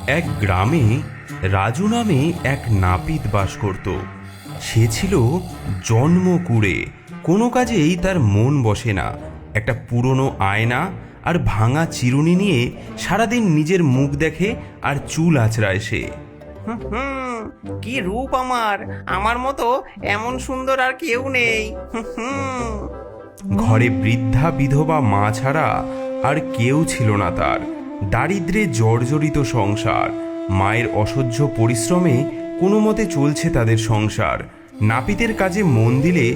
এক গ্রামে রাজু নামে এক নাপিত বাস করত। সে ছিল জন্মকুঁড়ে, কোনো কাজেই তার মন বসে না। একটা পুরনো আয়না আর ভাঙা চিরুনি নিয়ে সারাদিন নিজের মুখ দেখে আর চুল আঁচড়ায় সে। কি রূপ আমার, আমার মতো এমন সুন্দর আর কেউ নেই। ঘরে বৃদ্ধা বিধবা মা ছাড়া আর কেউ ছিল না তার। দারিদ্র্যে জর্জরিত সংসার। মায়ের অসহ্য পরিশ্রমে কোনো মতে চলছে তাদের সংসার। নাপিতের কাজে মন দিলে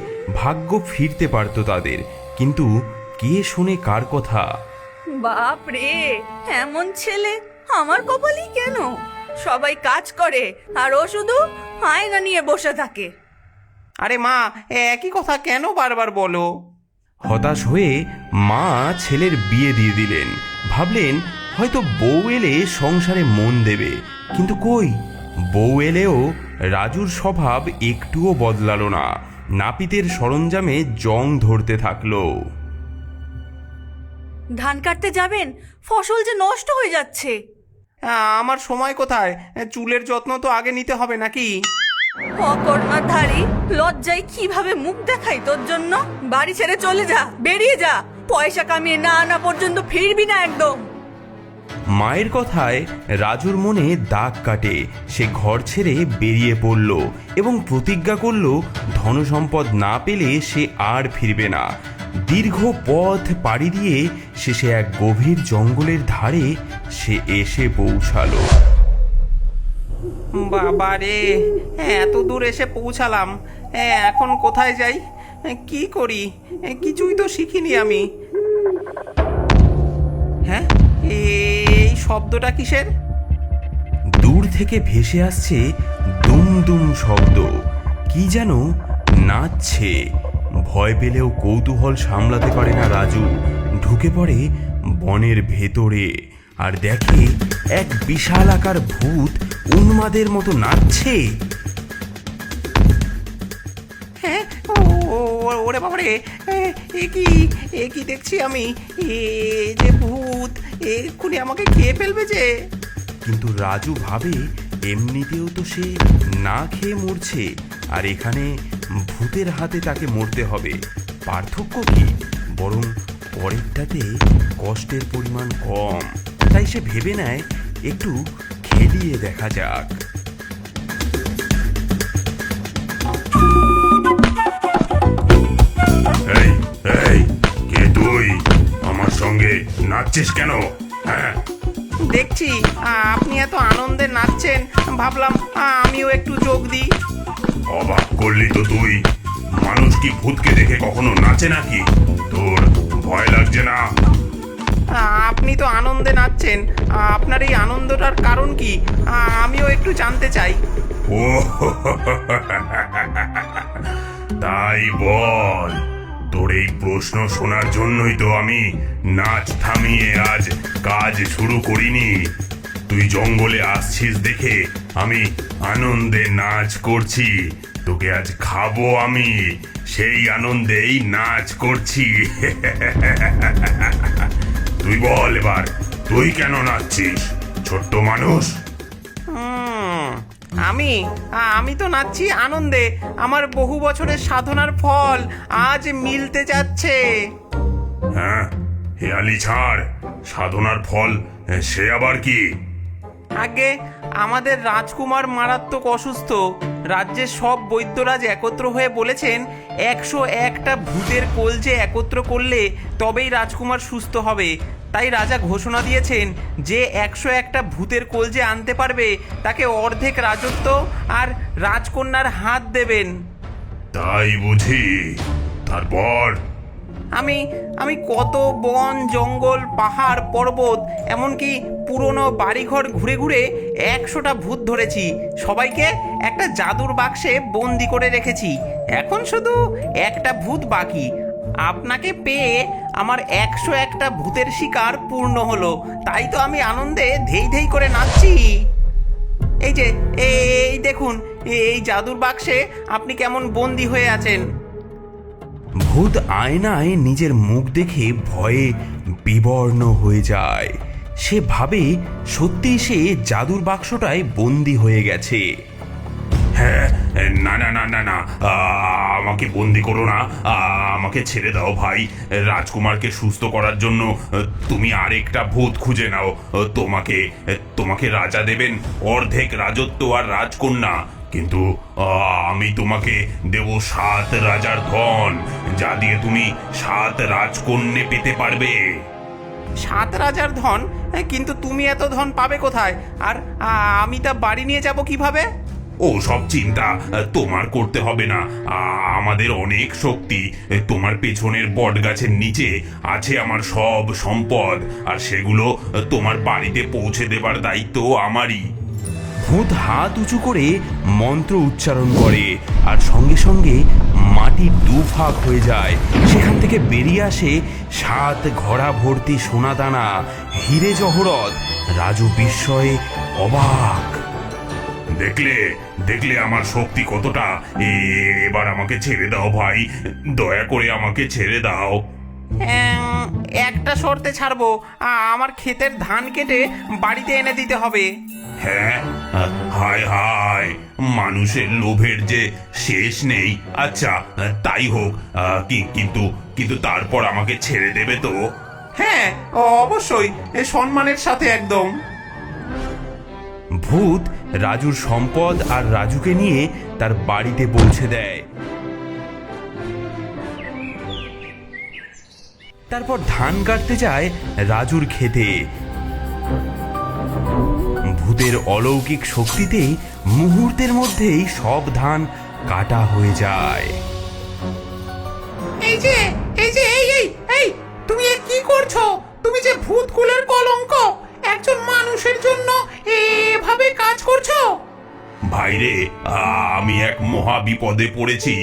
ভাগ্য ফিরতে পারত তাদের, কিন্তু কে শোনে কার কথা? বাপ রে, এমন ছেলে আমার কপালই কেন? সবাই কাজ করে আর ও শুধু আয়না নিয়ে বসে থাকে। আরে মা, একই কথা কেন বারবার বলো? হতাশ হয়ে মা ছেলের বিয়ে দিয়ে দিলেন। ভাবলেন হয়তো বউ এলে সংসারে মন দেবে, কিন্তু কই, বউ এলেও রাজুর স্বভাব একটুও বদলালো না। নাপিতের সরঞ্জামে জং ধরতে থাকলো। ধান কাটতে যাবেন, ফসল যে নষ্ট হয়ে যাচ্ছে। আমার সময় কোথায়? চুলের যত্ন তো আগে নিতে হবে নাকি? অকর্মাধারী, লজ্জায় কিভাবে মুখ দেখাই তোর জন্য? বাড়ি ছেড়ে চলে যা, বেরিয়ে যা। পয়সা কামিয়ে না আনা পর্যন্ত ফিরবি না একদম। মায়ের কথায় রাজুর মনে দাগ কাটে। সে ঘর ছেড়ে বেরিয়ে পড়ল এবং প্রতিজ্ঞা করল ধনসম্পদ না পেলে সে আর ফিরবে না। দীর্ঘ পথ পাড়ি দিয়ে শেষে এক গভীর জঙ্গলের ধারে সে এসে পৌঁছালো। বাবা রে, এত দূর এসে পৌঁছালাম, এখন কোথায় যাই, কি করি? কিছুই তো শিখিনি আমি। হ্যাঁ, এই শব্দটা কিসের? দূর থেকে ভেসে আসছে দুম দুম শব্দ। কি যেন নাচছে। ভয় পেলেও কৌতূহল সামলাতে পারে না রাজু। ঢুকে পড়ে বনের ভেতরে আর দেখে এক বিশাল আকার ভূত উন্মাদের মতো নাচছে। হ্যাঁ, ওরে বাবারে, এ কি দেখছি আমি? এ যে ভূত, এক্ষুনি আমাকে খেয়ে ফেলবে যে। কিন্তু রাজু ভাবে এমনিতেও তো সে না খেয়ে মরছে, আর এখানে ভূতের হাতে তাকে মরতে হবে। পার্থক্য কি? বরং পরেরটাতে কষ্টের পরিমাণ কম। তাই সে ভেবে নেয় একটু খেলিয়ে দেখা যাক। এই এই, কে তুই? আমার সঙ্গে নাচছিস কেন? হ্যাঁ, দেখছি আপনি এত আনন্দে নাচছেন, ভাবলাম আমিও একটু যোগ দিই। অবাক করলি তো তুই। মানুষ কি ভূতকে দেখে কখনো নাচে নাকি? তোর ভয় লাগছে না? আপনি তো আনন্দে নাচছেন, আপনার এই আনন্দটার কারণ কি আমিও একটু জানতে চাই। ও তাই বল। তোর এই প্রশ্ন শোনার জন্যই তো আমি নাচ থামিয়ে আজ কাজ শুরু করিনি। তুই জঙ্গলে আসছিস দেখে আমি আনন্দে নাচ করছি। তোকে আজ খাবো আমি, সেই আনন্দেই নাচ করছি। তুই বল এবার, তুই কেন নাচছিস, ছোট্ট মানুষ? আমি তো নাচছি আনন্দে। আমার বহু বছরের সাধনার ফল আজ মিলতে যাচ্ছে। হ্যাঁ, হেয়ালি ছাড়। সাধনার ফল সে আবার কি? আগে আমাদের রাজকুমার মারাত্মক অসুস্থ। রাজ্যের সব বৈদ্যরাজ একত্র হয়ে বলেছেন 101টা ভূতের কলজে একত্র করলে তবেই রাজকুমার সুস্থ হবে। তাই রাজা ঘোষণা দিয়েছেন যে 101টা ভূতের কলজে আনতে পারবে তাকে অর্ধেক রাজত্ব আর রাজকন্যার হাত দেবেন। তাই বুঝি? তারপর? আমি কত বন জঙ্গল পাহাড় পর্বত এমনকি পুরনো বাড়িঘর ঘুরে ঘুরে 100টা ভূত ধরেছি। সবাইকে একটা জাদুর বাক্সে বন্দি করে রেখেছি। এখন শুধু একটা ভূত বাকি। আপনাকে পেয়ে আমার 101টা ভূতের শিকার পূর্ণ হলো। তাই তো আমি আনন্দে ধেই ধেই করে নাচছি। এই যে এই দেখুন, এই জাদুর বাক্সে আপনি কেমন বন্দি হয়ে আছেন। ভূত আয়নায় নিজের মুখ দেখে ভয়ে বিবর্ণ হয়ে যায়। সে ভাবে সত্যি সে জাদুর বাক্সটায় বন্দি হয়ে গেছে। হ্যাঁ, না না না না না, আমাকে বন্দি করো না, আমাকে ছেড়ে দাও ভাই। রাজকুমারকে সুস্থ করার জন্য তুমি আরেকটা ভূত খুঁজে নাও। তোমাকে তোমাকে রাজা দেবেন অর্ধেক রাজত্ব আর রাজকন্যা, কিন্তু আমি তোমাকে দেব 7 রাজার ধন, যা দিয়ে তুমি 7 রাজকন্যে পেতে পারবে। 7 রাজার ধন? কিন্তু তুমি এত ধন পাবে কোথায়? আর আমি তা বাড়ি নিয়ে যাব কিভাবে? ও সব চিন্তা তোমার করতে হবে না, আমাদের অনেক শক্তি। তোমার পেছনের বট গাছের নিচে আছে আমার সব সম্পদ, আর সেগুলো তোমার বাড়িতে পৌঁছে দেবার দায়িত্ব আমারই। ভূত হাত উঁচু করে মন্ত্র উচ্চারণ করে, আর সঙ্গে সঙ্গে মাটি দুভাগ হয়ে যায়। সেখান থেকে বেরিয়ে আসে 7 ঘোড়া ভর্তি সোনাদানা, হিরে জহরত। রাজু বিস্ময়ে অবাক। দেখলে দেখলে আমার শক্তি কতটা। এবার আমাকে ছেড়ে দাও ভাই, দয়া করে আমাকে ছেড়ে দাও। একটা শর্তে ছাড়বো, আমার ক্ষেতের ধান কেটে বাড়িতে এনে দিতে হবে। হ্যাঁ, হায় হায়, মানুষের লোভের যে শেষ নেই। আচ্ছা তাই হোক, কিন্তু কিন্তু তারপর আমাকে ছেড়ে দেবে তো? হ্যাঁ, অবশ্যই, সম্মানের সাথে একদম। ভূত রাজুর সম্পদ আর রাজুকে নিয়ে তার বাড়িতে পৌঁছে দেয়। তারপর ধান কাটতে যায় রাজুর ক্ষেতে। ভূতের অলৌকিক শক্তিতে মুহূর্তের মধ্যেই সব ধান কাটা হয়ে যায়। এই যে এই যে এই এই এই তুমি এ কি করছো? তুমি যে ভূত কুলের কলঙ্ক, একজন মানুষের জন্য এভাবে কাজ করছো? ভাইরে, আমি এক মহা বিপদে পড়েছি।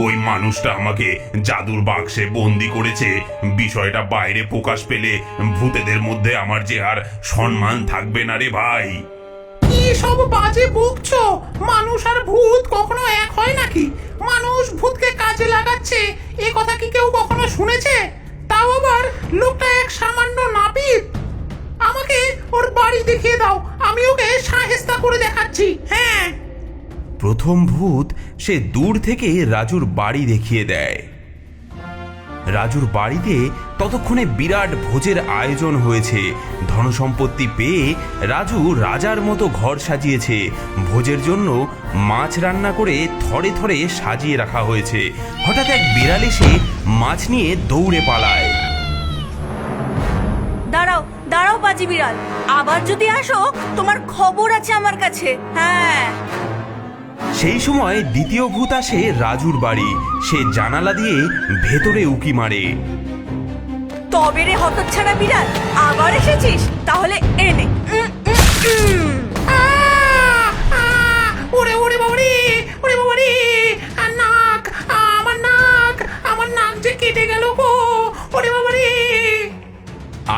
ওই মানুষটা আমাকে জাদুর বাক্সে বন্দি করেছে। বিষয়টা বাইরে প্রকাশ পেলে ভূতেদের মধ্যে আমার যে আর সম্মান থাকবে না রে ভাই। কি সব বাজে বকছো? মানুষ আর ভূত কখনো এক হয় নাকি? মানুষ ভূতকে কাজে লাগাচ্ছে, এ কথা কি কেউ কখনো শুনেছে? তাও আবার লোকটা এক সামান্য নাপিত। আমাকে ওর বাড়ি দেখিয়ে দাও, আমি ওকে সাহেস্তা করে দেখাচ্ছি। হ্যাঁ। প্রথম ভূত সে দূর থেকে রাজুর বাড়ি দেখিয়ে দেয়। রাজুর বাড়িতে ততক্ষণে বিরাট ভোজের আয়োজন হয়েছে। ধনসম্পত্তি পেয়ে রাজু রাজার মতো ঘর সাজিয়েছে। ভোজের জন্য মাছ রান্না করে থরে থরে সাজিয়ে রাখা হয়েছে। হঠাৎ এক বিড়াল এসে মাছ নিয়ে দৌড়ে পালায়। দাঁড়াও দাঁড়াও বাজি বিড়াল, আবার যদি আসো তোমার খবর আছে আমার কাছে। হ্যাঁ। সেই সময় দ্বিতীয় ভূত আসে রাজুর বাড়ি। সে জানালা দিয়ে ভেতরে উকি মারে। তবে রে হতচ্ছাড়া বিড়াল, আবার এসেছিস? তাহলে এনে। ওরে ওরে বাবারে, ওরে বাবারে, নাক, আমার নাক যে কেটে গেল গো। ওরে বাবারে।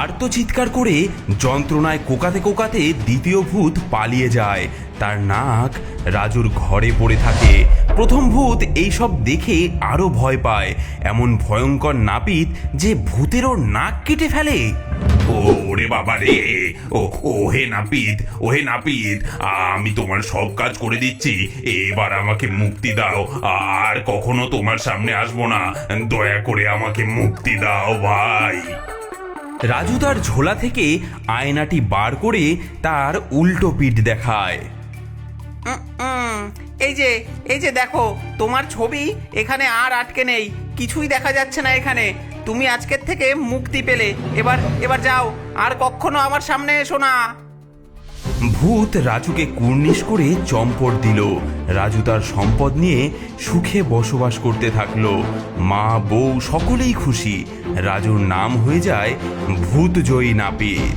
আর্তচিৎকার করে যন্ত্রণায় কোকাতে কোকাতে দ্বিতীয় ভূত পালিয়ে যায়। তার নাক রাজুর ঘরে পড়ে থাকে। প্রথম ভূত এইসব দেখে আরো ভয় পায়। এমন ভয়ঙ্কর নাপিত যে ভূতেরও নাক কেটে ফেলে। ওরে বাবা রে, ওহে নাপিত, ওহে নাপিত, আমি তোমার সব কাজ করে দিচ্ছি। এবার আমাকে মুক্তি দাও, আর কখনো তোমার সামনে আসবো না। দয়া করে আমাকে মুক্তি দাও ভাই। রাজু তার ঝোলা থেকে আয়নাটি বার করে তার উল্টো পিঠ দেখায়। এই যে দেখো, তোমার ছবি এখানে আর আটকে নেই, কিছুই দেখা যাচ্ছে না এখানে। তুমি আজকের থেকে মুক্তি পেলে। এবার যাও, আর কখনো আমার সামনে এসো না। ভূত রাজুকে কুর্নিশ করে চম্পট দিল। রাজু তার সম্পদ নিয়ে সুখে বসবাস করতে থাকলো। মা বউ সকলেই খুশি। রাজুর নাম হয়ে যায় ভূতজয়ী নাপিত।